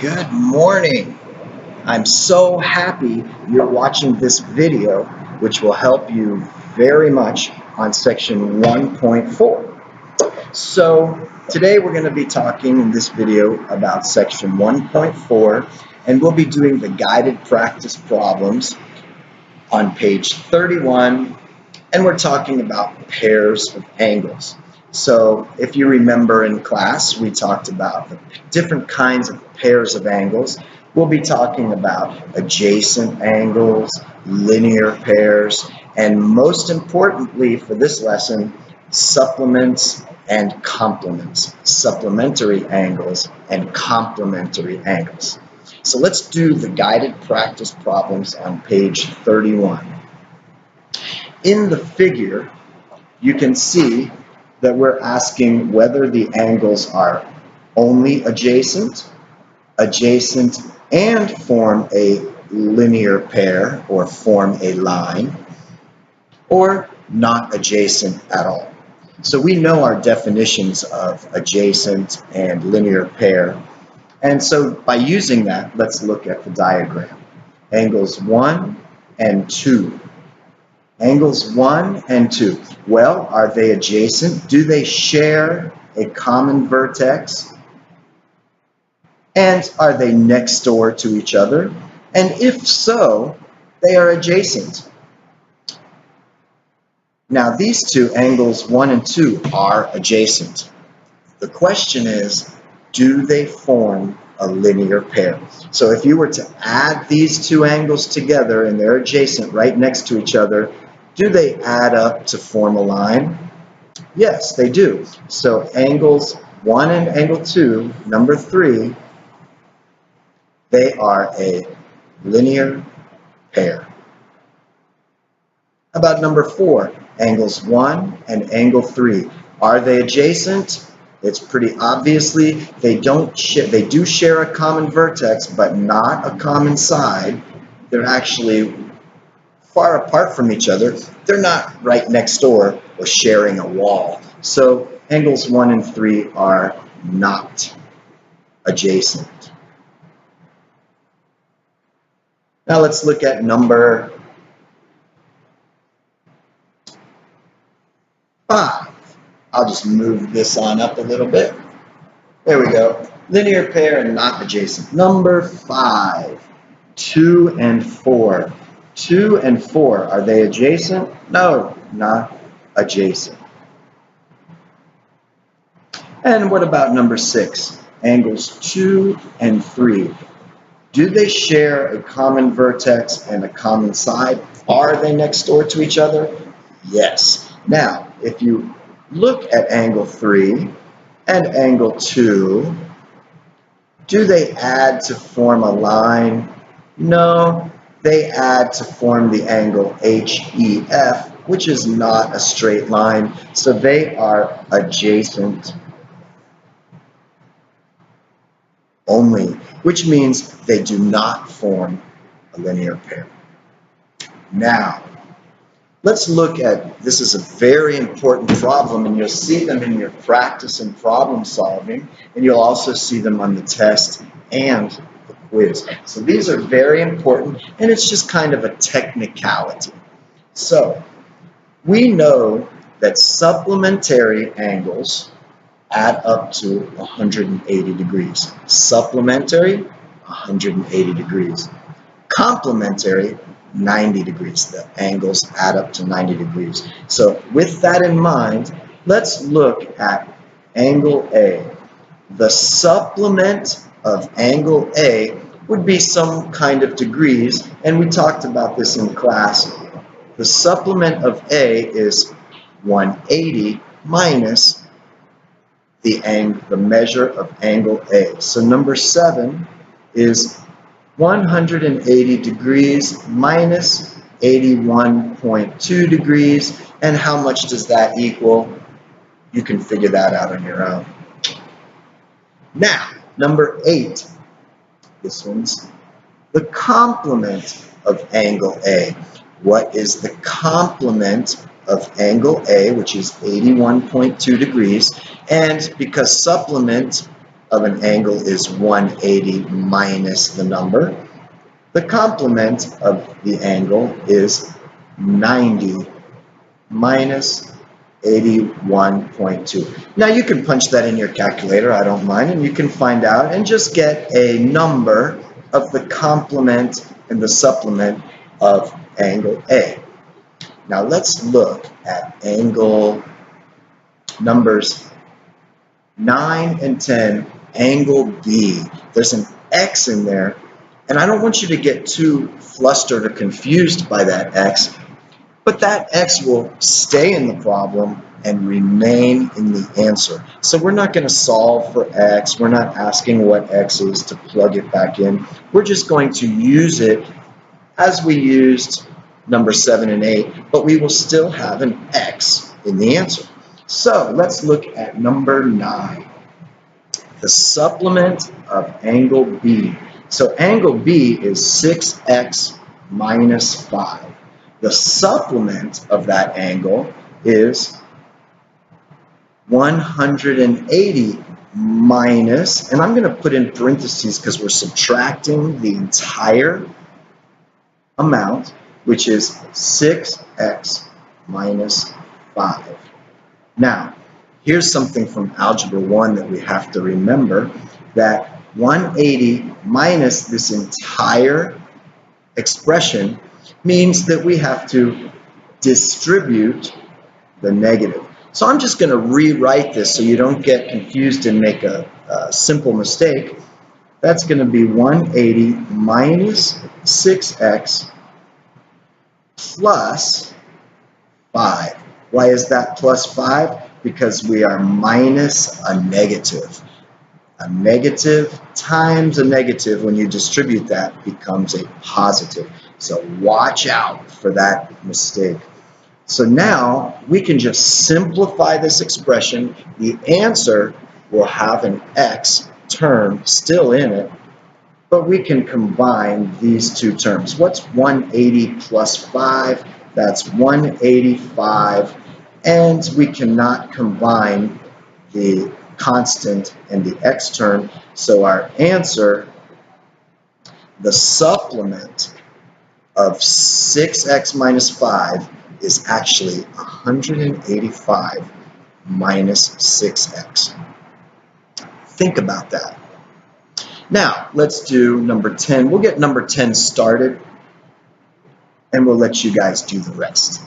Good morning. I'm so happy you're watching this video, which will help you very much on section 1.4. So today we're going to be talking in this video about section 1.4, and we'll be doing the guided practice problems on page 31, and we're talking about pairs of angles. So if you remember in class, we talked about the different kinds of pairs of angles. We'll be talking about adjacent angles, linear pairs, and most importantly for this lesson, supplements and complements, supplementary angles and complementary angles. So let's do the guided practice problems on page 31. In the figure, you can see that we're asking whether the angles are only adjacent, adjacent and form a linear pair or form a line, or not adjacent at all. So we know our definitions of adjacent and linear pair, and so by using that, let's look at the diagram. Angles 1 and 2. Angles 1 and 2. Well, are they adjacent? Do they share a common vertex? And are they next door to each other? And if so, they are adjacent. Now, these two, angles 1 and 2, are adjacent. The question is, do they form a linear pair? So if you were to add these two angles together and they're adjacent right next to each other, do they add up to form a line? Yes, they do. So angles 1 and angle 2, number 3, they are a linear pair. How about number 4, angles 1 and angle 3? Are they adjacent? It's pretty obviously they do share a common vertex, but not a common side. They're actually far apart from each other. They're not right next door or sharing a wall. So angles 1 and 3 are not adjacent. Now let's look at number 5. I'll just move this on up a little bit. There we go. Linear pair and not adjacent. Number 5, 2 and 4. 2 and 4, are they adjacent? No, not adjacent. And what about number 6? Angles 2 and 3. Do they share a common vertex and a common side? Are they next door to each other? Yes. Now, if you look at angle 3 and angle 2, do they add to form a line? No. They add to form the angle HEF, which is not a straight line, so they are adjacent only, which means they do not form a linear pair. Now, let's look at, this is a very important problem, and you'll see them in your practice and problem solving, and you'll also see them on the test and the quiz. So these are very important, and it's just kind of a technicality. So we know that supplementary angles add up to 180 degrees. Supplementary, 180 degrees. Complementary, 90 degrees. The angles add up to 90 degrees. So with that in mind, let's look at angle A. The supplement of angle A would be some kind of degrees, and we talked about this in class. The supplement of A is 180 minus the measure of angle A. So number 7 is 180 degrees minus 81.2 degrees. And how much does that equal? You can figure that out on your own. Now, number 8. This one's the complement of angle A. What is the complement of angle A, which is 81.2 degrees? And because supplement of an angle is 180 minus the number. The complement of the angle is 90 minus 81.2. Now you can punch that in your calculator, I don't mind, and you can find out and just get a number of the complement and the supplement of angle A. Now let's look at angle numbers 9 and 10, angle B. There's an X in there, and I don't want you to get too flustered or confused by that X, but that X will stay in the problem and remain in the answer. So we're not going to solve for X. We're not asking what X is to plug it back in. We're just going to use it as we used number 7 and 8, but we will still have an X in the answer. So let's look at number 9, the supplement of angle B. So angle B is 6x minus 5. The supplement of that angle is 180 minus, and I'm going to put in parentheses because we're subtracting the entire amount, which is 6x minus 5. Now, here's something from Algebra 1 that we have to remember, that 180 minus this entire expression means that we have to distribute the negative. So I'm just going to rewrite this so you don't get confused and make a simple mistake. That's going to be 180 minus 6x plus 5. Why is that plus 5? Because we are minus a negative. A negative times a negative, when you distribute that, becomes a positive. So watch out for that mistake. So now we can just simplify this expression. The answer will have an X term still in it, but we can combine these two terms. What's 180 plus 5? That's 185, and we cannot combine the constant and the X term, so our answer, the supplement of 6x minus 5, is actually 185 minus 6x. Think about that. Now, let's do number 10. We'll get number 10 started, and we'll let you guys do the rest.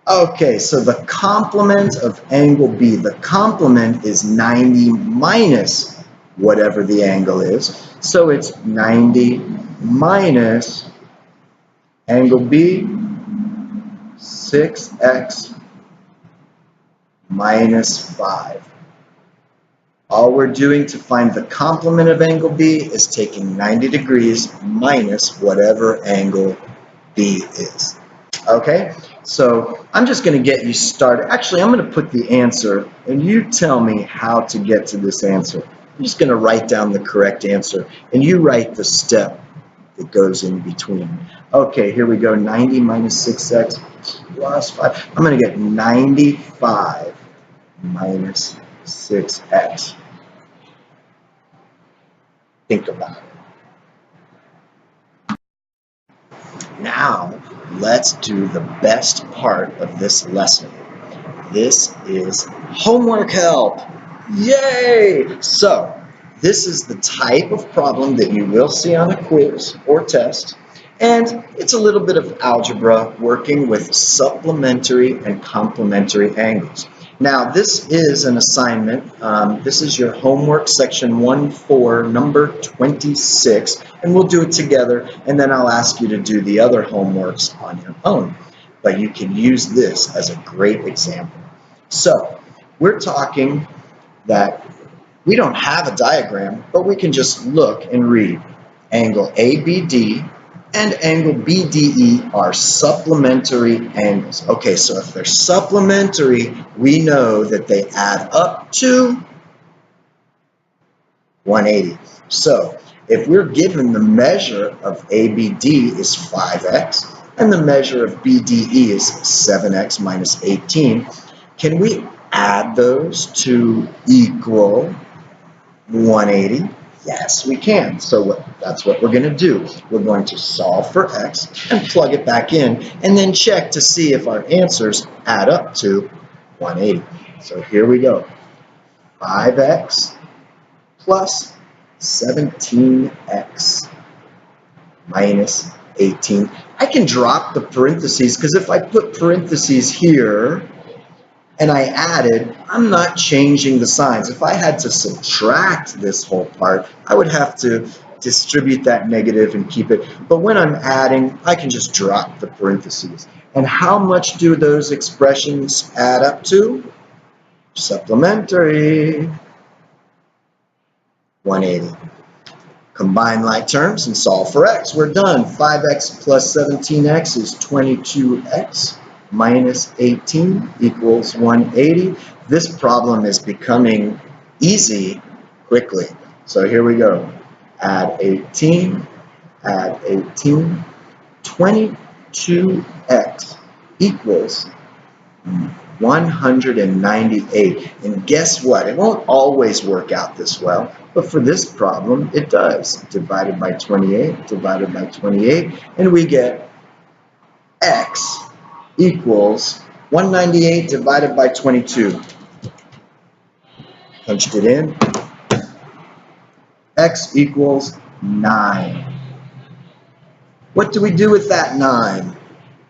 Okay, so the complement of angle B. The complement is 90 minus whatever the angle is. So it's 90 minus angle B, 6x minus 5. All we're doing to find the complement of angle B is taking 90 degrees minus whatever angle B is. Okay, so I'm just going to get you started. Actually, I'm going to put the answer, and you tell me how to get to this answer. I'm just going to write down the correct answer, and you write the step that goes in between. Okay, here we go. 90 minus 6x plus 5. I'm going to get 95 minus 6x. Think about it. Now, let's do the best part of this lesson. This is homework help. Yay! So, this is the type of problem that you will see on a quiz or test, and it's a little bit of algebra working with supplementary and complementary angles. Now, this is an assignment. This is your homework, section 1-4, number 26, and we'll do it together, and then I'll ask you to do the other homeworks on your own. But you can use this as a great example. So, we're talking that we don't have a diagram, but we can just look and read. Angle ABD and angle BDE are supplementary angles. Okay, so if they're supplementary, we know that they add up to 180. So if we're given the measure of ABD is 5x and the measure of BDE is 7x minus 18, can we add those to equal 180? Yes, we can. So that's what we're going to do. We're going to solve for x and plug it back in and then check to see if our answers add up to 180. So here we go. 5x plus 17x minus 18. I can drop the parentheses because if I put parentheses here and I added, I'm not changing the signs. If I had to subtract this whole part, I would have to distribute that negative and keep it. But when I'm adding, I can just drop the parentheses. And how much do those expressions add up to? Supplementary. 180. Combine like terms and solve for x. We're done. 5x plus 17x is 22x minus 18 equals 180. This problem is becoming easy quickly. So here we go. Add 18, add 18. 22x equals 198. And guess what? It won't always work out this well, but for this problem, it does. Divided by 28, divided by 28, and we get x equals 198 divided by 22. Punched it in. X equals 9. What do we do with that 9?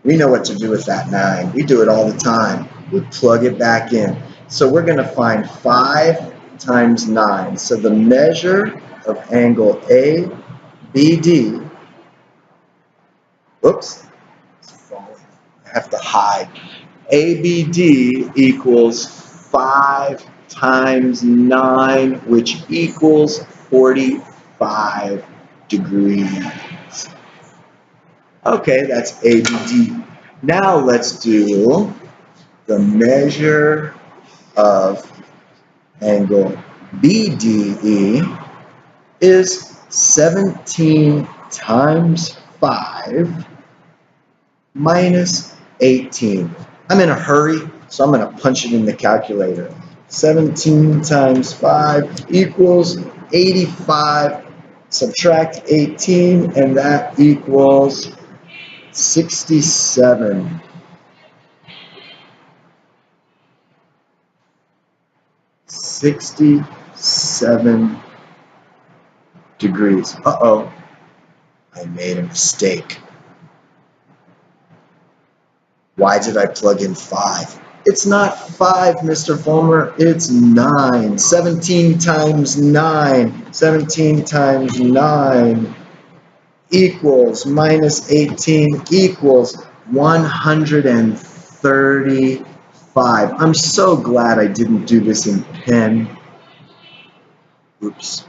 We know what to do with that 9. We do it all the time. We plug it back in. So we're going to find 5 times 9. So the measure of angle ABD, oops, I have to hide. ABD equals 5 times 9, which equals 45 degrees. Okay, that's ABD. Now let's do the measure of angle BDE is 17 times 5 minus 18. I'm in a hurry, so I'm going to punch it in the calculator. 17 times 5 equals 85. Subtract 18, and that equals 67. 67 degrees. Uh-oh, I made a mistake. Why did I plug in 5? It's not 5, Mr. Fulmer, it's 9. 17 times 9. 17 times 9 equals minus 18 equals 135. I'm so glad I didn't do this in pen. Oops.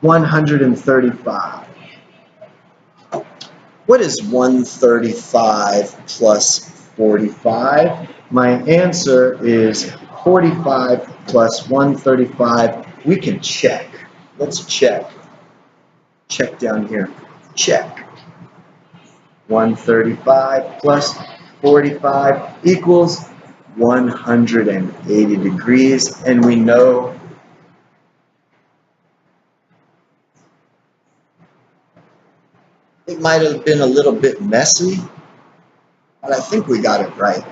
135. What is 135 plus 45? My answer is 45 plus 135. We can check. Let's check. Check down here. Check. 135 plus 45 equals 180 degrees. And we know it might have been a little bit messy, but I think we got it right.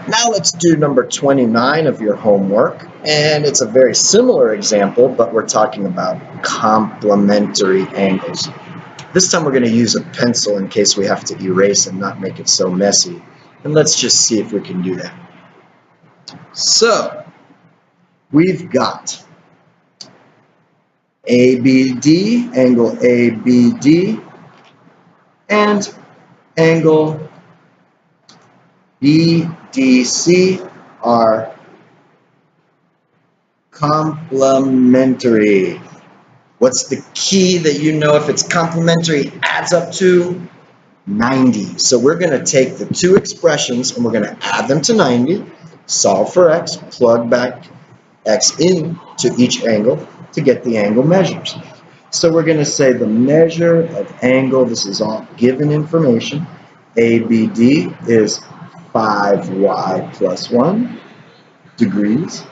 Now let's do number 29 of your homework, and it's a very similar example, but we're talking about complementary angles. This time we're going to use a pencil in case we have to erase and not make it so messy. And let's just see if we can do that. So, we've got ABD, angle ABD, and angle BDC are complementary. What's the key that you know if it's complementary adds up to? 90. So we're going to take the two expressions and we're going to add them to 90, solve for x, plug back x into each angle to get the angle measures. So we're going to say the measure of angle, this is all given information, ABD is 5y plus 1 degrees.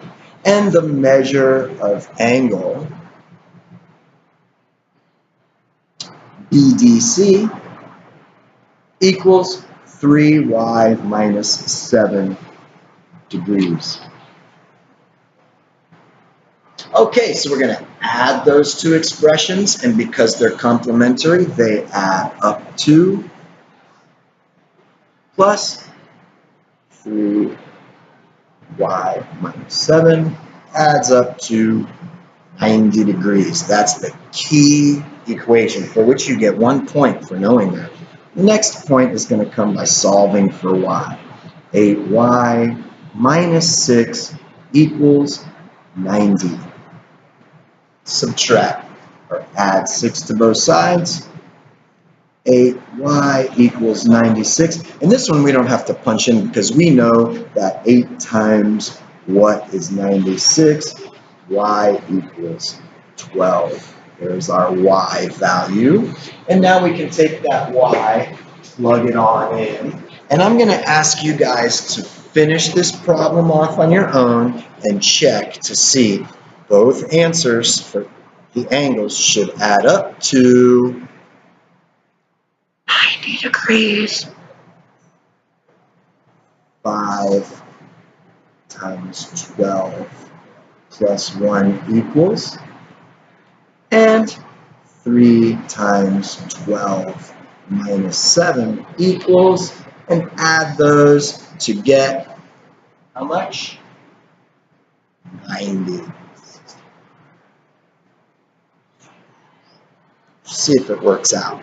And the measure of angle, BDC, equals 3y minus 7 degrees. Okay, so we're going to add those two expressions, and because they're complementary, they add up to plus 3y minus 7 adds up to 90 degrees. That's the key equation for which you get 1 point for knowing that. The next point is going to come by solving for y. 8y minus 6 equals 90. Subtract or add 6 to both sides. 8y equals 96. And this one we don't have to punch in because we know that 8 times what is 96? Y equals 12. There's our y value. And now we can take that y, plug it on in. And I'm going to ask you guys to finish this problem off on your own and check to see both answers for the angles should add up to 90 degrees. 5 times 12 plus 1 equals, and 3 times 12 minus 7 equals, and add those to get how much? 90. See if it works out.